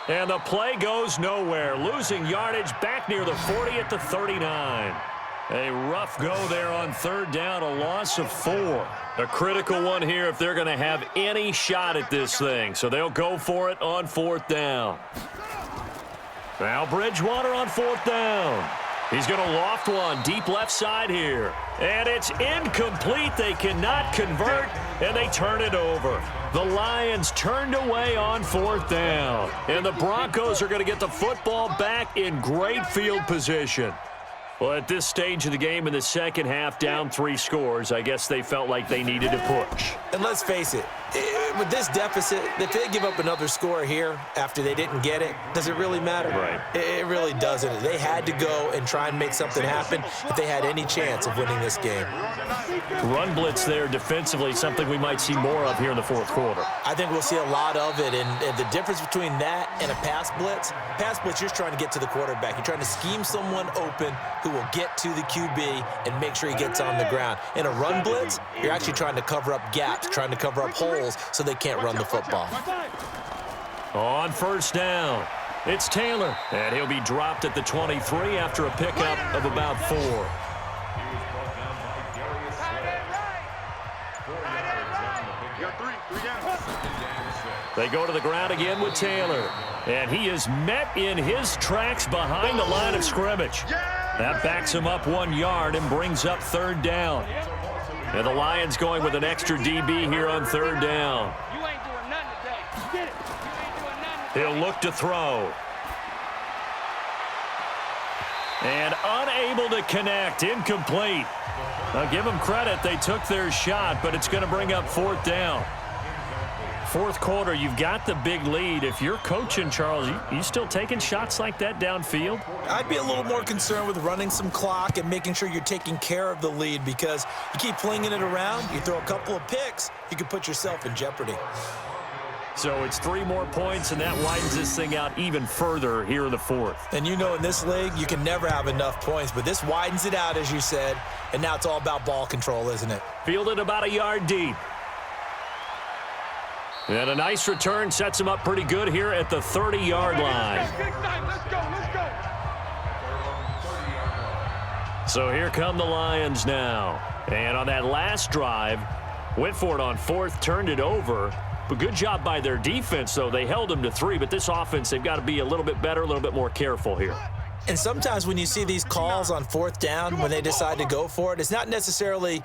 And the play goes nowhere. Losing yardage back near the 40 at the 39. A rough go there on third down, a loss of 4. A critical one here if they're going to have any shot at this thing. So they'll go for it on fourth down. Now Bridgewater on fourth down. He's going to loft one deep left side here. And it's incomplete. They cannot convert, and they turn it over. The Lions turned away on fourth down. And the Broncos are going to get the football back in great field position. Well, at this stage of the game in the second half, down 3 scores, I guess they felt like they needed to push. And let's face it, with this deficit, if they give up another score here after they didn't get it, does it really matter? Right. It really doesn't. They had to go and try and make something happen if they had any chance of winning this game. Run blitz there defensively, something we might see more of here in the fourth quarter. I think we'll see a lot of it, and the difference between that and a pass blitz, you're trying to get to the quarterback. You're trying to scheme someone open who will get to the QB and make sure he gets on the ground. In a run blitz, you're actually trying to cover up gaps, trying to cover up holes so they can't run the football. On first down, it's Taylor, and he'll be dropped at the 23 after a pickup of about 4. They go to the ground again with Taylor, and he is met in his tracks behind the line of scrimmage. That backs him up 1 yard and brings up third down. And the Lions going with an extra DB here on third down. You ain't doing nothing today. You get it. You ain't doing nothing. He'll look to throw. And unable to connect, incomplete. I'll give them credit, they took their shot, but it's going to bring up fourth down. Fourth quarter, you've got the big lead. If you're coaching, Charles, you still taking shots like that downfield? I'd be a little more concerned with running some clock and making sure you're taking care of the lead, because you keep flinging it around, you throw a couple of picks, you can put yourself in jeopardy. So it's 3 more points, and that widens this thing out even further here in the fourth. And you know in this league, you can never have enough points, but this widens it out, as you said, and now it's all about ball control, isn't it? Fielded about a yard deep. And a nice return sets him up pretty good here at the 30-yard line. Let's go. So here come the Lions now. And on that last drive, went for it on fourth, turned it over. But good job by their defense, though. They held them to 3, but this offense, they've got to be a little bit better, a little bit more careful here. And sometimes when you see these calls on fourth down, when they decide to go for it, it's not necessarily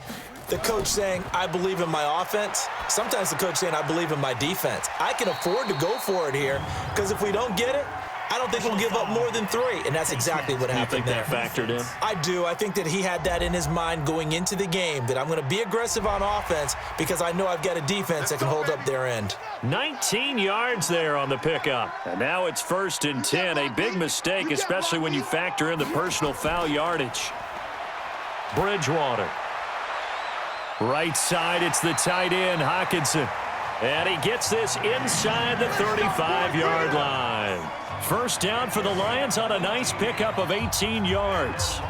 the coach saying, I believe in my offense. Sometimes the coach saying, I believe in my defense. I can afford to go for it here, because if we don't get it, I don't think we'll give up more than 3, and that's exactly what happened there. You think that factored in? I do. I think that he had that in his mind going into the game, that I'm going to be aggressive on offense because I know I've got a defense that can hold up their end. 19 yards there on the pickup. And now it's 1st and 10. A big mistake, especially when you factor in the personal foul yardage. Bridgewater. Right side, it's the tight end, Hockenson. And he gets this inside the 35-yard line. First down for the Lions on a nice pickup of 18 yards.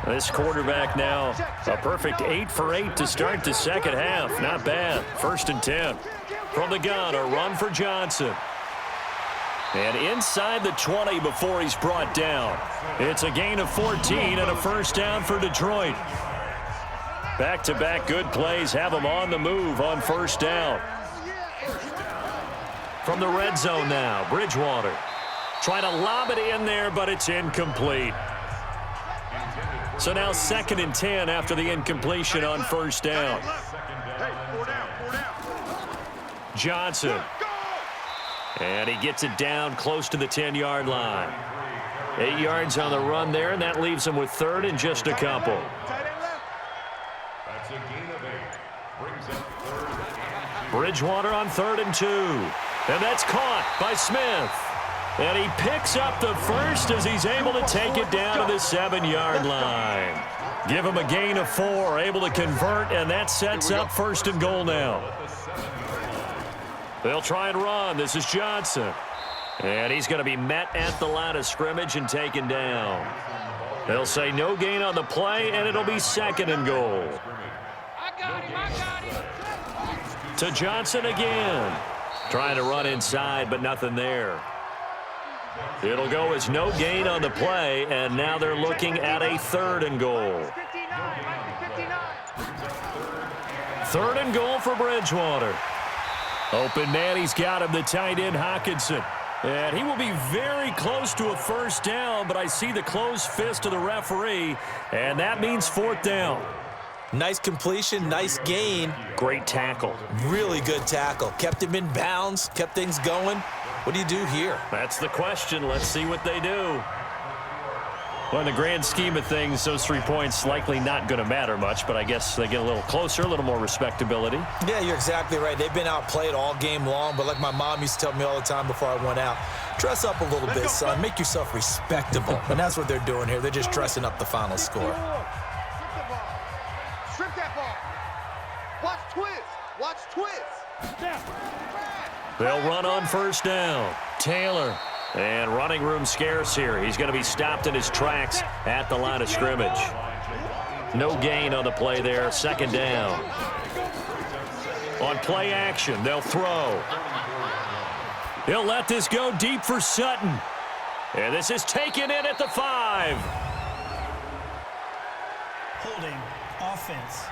This quarterback now a perfect 8 for 8 to start the second half. Not bad. 1st and 10. From the gun, a run for Johnson. And inside the 20 before he's brought down. It's a gain of 14 and a first down for Detroit. Back-to-back good plays have them on the move on first down. From the red zone now, Bridgewater. Trying to lob it in there, but it's incomplete. So now 2nd and 10 after the incompletion on first down. Johnson. And he gets it down close to the 10-yard line. 8 yards on the run there, and that leaves him with 3rd and just a couple. That's a gain of 8. Brings up 3rd and 2. Bridgewater on 3rd and 2. And that's caught by Smith. And he picks up the first as he's able to take it down to the 7-yard line. Give him a gain of 4, able to convert, and that sets up 1st and goal now. They'll try and run. This is Johnson. And he's going to be met at the line of scrimmage and taken down. They'll say no gain on the play, and it'll be 2nd and goal. I got him. To Johnson again. Trying to run inside, but nothing there. It'll go as no gain on the play, and now they're looking at a 3rd and goal. 3rd and goal for Bridgewater. Open man, he's got him, the tight end Hockenson. And he will be very close to a 1st down, but I see the closed fist of the referee, and that means 4th down. Nice completion, nice gain. Great tackle. Really good tackle. Kept him in bounds, kept things going. What do you do here? That's the question. Let's see what they do. Well, in the grand scheme of things, those 3 points likely not going to matter much, but I guess they get a little closer, a little more respectability. Yeah, you're exactly right. They've been outplayed all game long, but like my mom used to tell me all the time before I went out, dress up a little bit, son. Make yourself respectable. And that's what they're doing here. They're just dressing up the final score. Strip that ball. Watch twist. Watch twist. They'll run on 1st down. Taylor. And running room scarce here. He's going to be stopped in his tracks at the line of scrimmage. No gain on the play there. 2nd down. On play action, they'll throw. He'll let this go deep for Sutton. And this is taken in at the 5. Holding offense.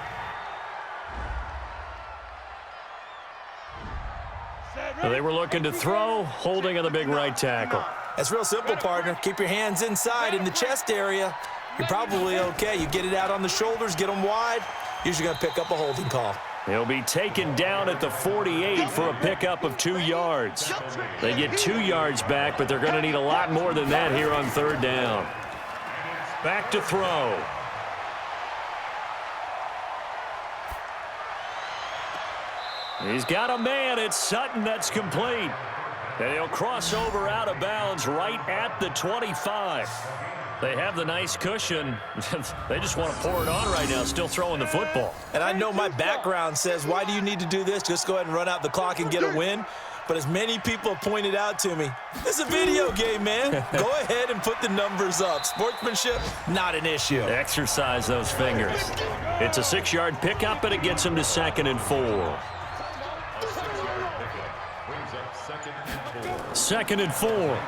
They were looking to throw, holding on the big right tackle. That's real simple, partner. Keep your hands inside in the chest area. You're probably okay. You get it out on the shoulders, get them wide. Usually going to pick up a holding call. He'll be taken down at the 48 for a pickup of 2 yards. They get 2 yards back, but they're going to need a lot more than that here on 3rd down. Back to throw. He's got a man. It's Sutton. That's complete. And he'll cross over out of bounds right at the 25. They have the nice cushion. They just want to pour it on right now, still throwing the football. And I know my background says, why do you need to do this? Just go ahead and run out the clock and get a win. But as many people have pointed out to me, this is a video game, man. Go ahead and put the numbers up. Sportsmanship, not an issue. Exercise those fingers. It's a 6-yard pickup, and it gets him to 2nd and 4. 2nd and 4.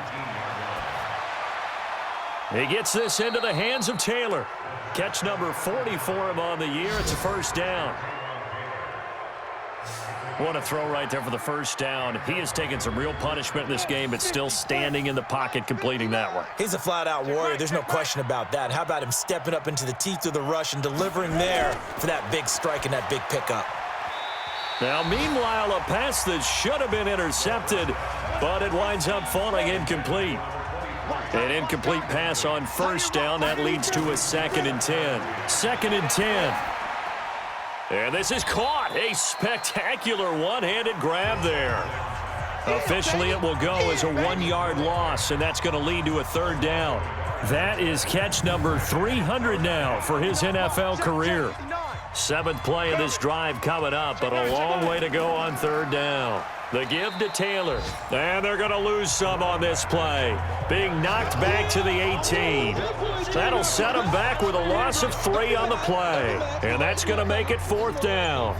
He gets this into the hands of Taylor. Catch number 40 for him on the year. It's a 1st down. What a throw right there for the 1st down. He has taken some real punishment in this game, but still standing in the pocket, completing that one. He's a flat-out warrior. There's no question about that. How about him stepping up into the teeth of the rush and delivering there for that big strike and that big pickup? Now, meanwhile, a pass that should have been intercepted, but it winds up falling incomplete. An incomplete pass on 1st down. That leads to a 2nd and 10. 2nd and 10. And this is caught. A spectacular one-handed grab there. Officially, it will go as a 1-yard loss, and that's going to lead to a 3rd down. That is catch number 300 now for his NFL career. 7th play of this drive coming up, but a long way to go on 3rd down. The give to Taylor, and they're going to lose some on this play. Being knocked back to the 18. That'll set them back with a loss of 3 on the play, and that's going to make it 4th down.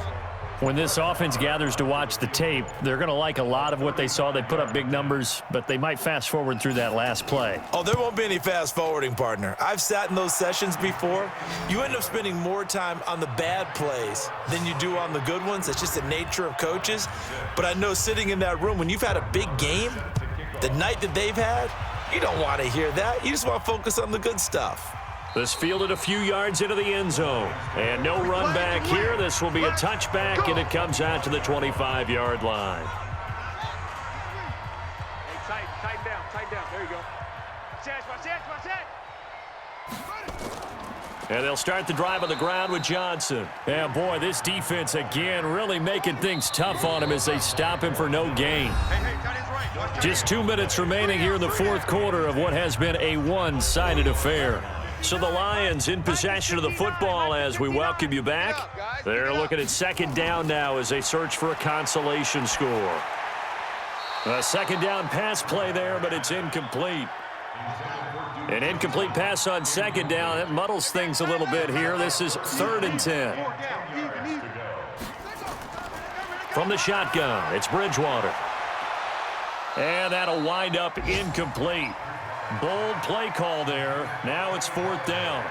When this offense gathers to watch the tape, they're going to like a lot of what they saw. They put up big numbers, but they might fast forward through that last play. Oh, there won't be any fast forwarding, partner. I've sat in those sessions before. You end up spending more time on the bad plays than you do on the good ones. It's just the nature of coaches. But I know sitting in that room, when you've had a big game, the night that they've had, you don't want to hear that. You just want to focus on the good stuff. This fielded a few yards into the end zone. And no run back here. This will be a touchback, and it comes out to the 25-yard line. Hey, tighten down. There you go. And they'll start the drive on the ground with Johnson. And, boy, this defense, again, really making things tough on him as they stop him for no gain. Just 2 minutes remaining here in the fourth quarter of what has been a one-sided affair. So the Lions in possession of the football as we welcome you back. They're looking at second down now as they search for a consolation score. A second down pass play there, but it's incomplete. An incomplete pass on second down. That muddles things a little bit here. This is 3rd and 10. From the shotgun, it's Bridgewater. And that'll wind up incomplete. Bold play call there. Now it's 4th down.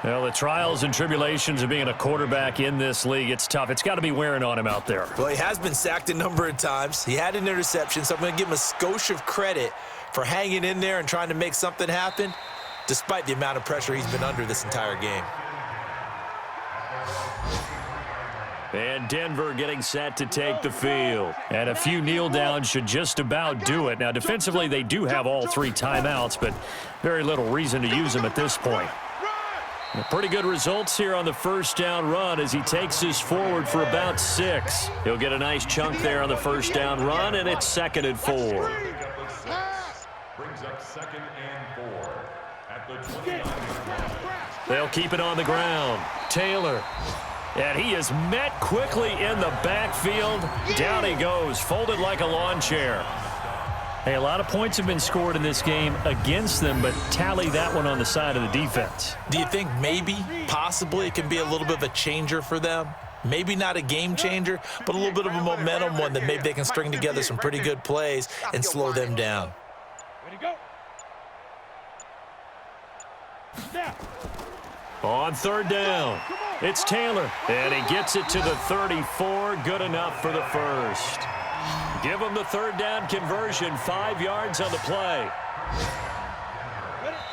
Well, the trials and tribulations of being a quarterback in this league, it's tough. It's got to be wearing on him out there. Well, he has been sacked a number of times. He had an interception, so I'm going to give him a skosh of credit for hanging in there and trying to make something happen, despite the amount of pressure he's been under this entire game. And Denver getting set to take the field. And a few kneel downs should just about do it. Now, defensively, they do have all 3 timeouts, but very little reason to use them at this point. Pretty good results here on the first down run as he takes this forward for about 6. He'll get a nice chunk there on the first down run, and it's 2nd and 4. Brings up 2nd and 4 at the 29. They'll keep it on the ground. Taylor. And he is met quickly in the backfield. Down he goes, folded like a lawn chair. Hey, a lot of points have been scored in this game against them, but tally that one on the side of the defense. Do you think maybe, possibly, it can be a little bit of a changer for them? Maybe not a game changer, but a little bit of a momentum one that maybe they can string together some pretty good plays and slow them down. Ready, go. Snap. On 3rd down, it's Taylor, and he gets it to the 34. Good enough for the first. Give him the 3rd down conversion, 5 yards on the play.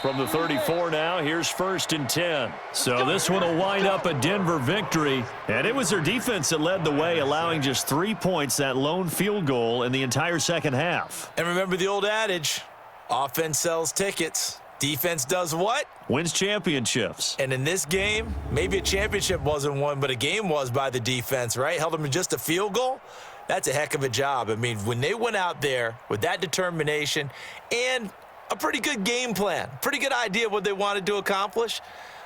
From the 34 now, here's 1st and 10. So this one will wind up a Denver victory. And it was their defense that led the way, allowing just 3 points, that lone field goal in the entire second half. And remember the old adage, offense sells tickets. Defense does what? Wins championships. And in this game, maybe a championship wasn't won, but a game was by the defense, right? Held them to just a field goal. That's a heck of a job. I mean, when they went out there with that determination and a pretty good game plan, pretty good idea of what they wanted to accomplish,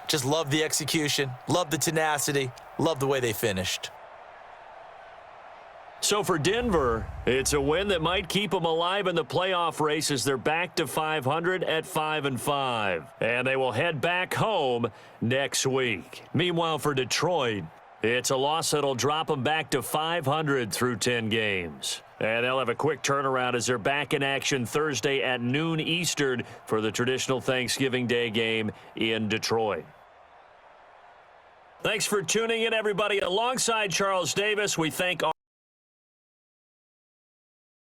just love the execution, love the tenacity, love the way they finished. So for Denver, it's a win that might keep them alive in the playoff race as they're back to 500 at 5-5. And they will head back home next week. Meanwhile, for Detroit, it's a loss that'll drop them back to 500 through 10 games. And they'll have a quick turnaround as they're back in action Thursday at noon Eastern for the traditional Thanksgiving Day game in Detroit. Thanks for tuning in, everybody. Alongside Charles Davis, we thank